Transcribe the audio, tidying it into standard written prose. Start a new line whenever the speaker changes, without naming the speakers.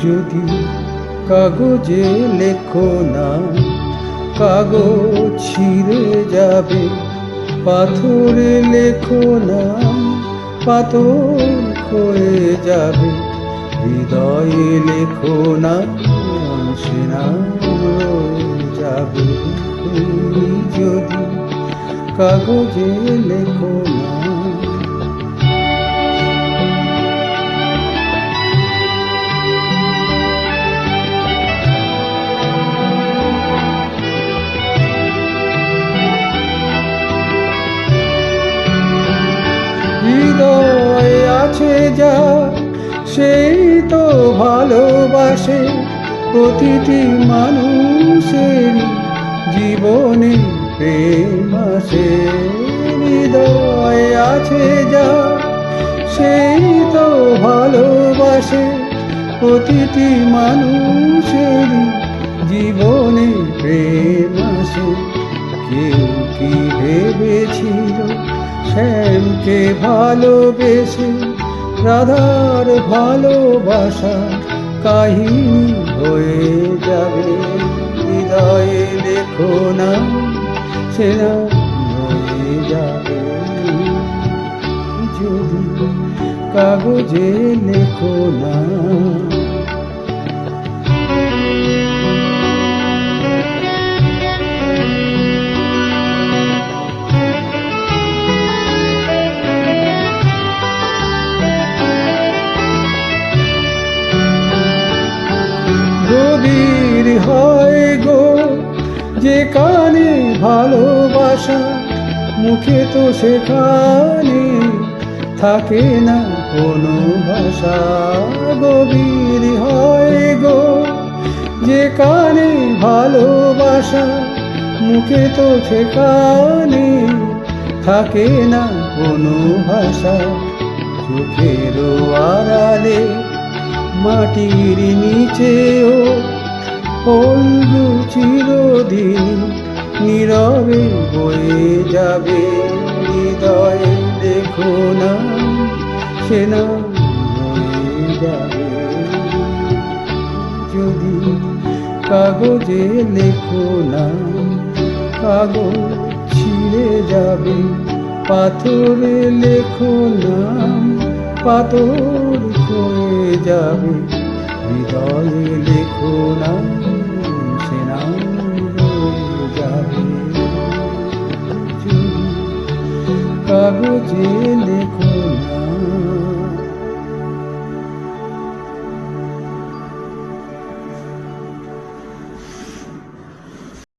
যদি কাগজে লেখো না, কাগজ ছিঁড়ে যাবে। পাথরে লেখো না, পাথর ক্ষয়ে যাবে। হৃদয়ে লেখো না, সে নাম রয়ে যাবে। যদি কাগজে লেখো না। হৃদয়ে আছে যা, সেই তো ভালোবাসে। প্রতিটি মানুষের জীবনে প্রেম আসে। হৃদয়ে আছে যা, সেই তো ভালোবাসে। প্রতিটি মানুষের জীবনে প্রেম আসে। কেউ কি ভেবেছিল শ্যামকে ভালোবেসে রাধার ভালোবাসা কাহিনী হয়ে যাবে? হৃদয়ে লেখো না, সে নাম রয়ে যাবে। যদি কাগজে লেখো না। গভীর হয় গো যেখানে ভালোবাসা, মুখে তো সেখানে থাকে না কোনো ভাষা। গভীর হয় গো যেখানে ভালোবাসা, মুখে তো সেখানে থাকে না কোনো ভাষা। চোখেরও আড়ালে মাটির নিচেও পল্লু চিরদিন নীরবে বয়ে যাবে। হৃদয়ে লেখো না, সে নাম রয়ে যাবে। যদি কাগজে লেখো না, কাগজ ছিঁড়ে যাবে। পাথরে লেখো না, পাথর ক্ষয়ে যাবে। হৃদয়ে লেখো না, সে নাম রয়ে যাবে। কাগজে লেখো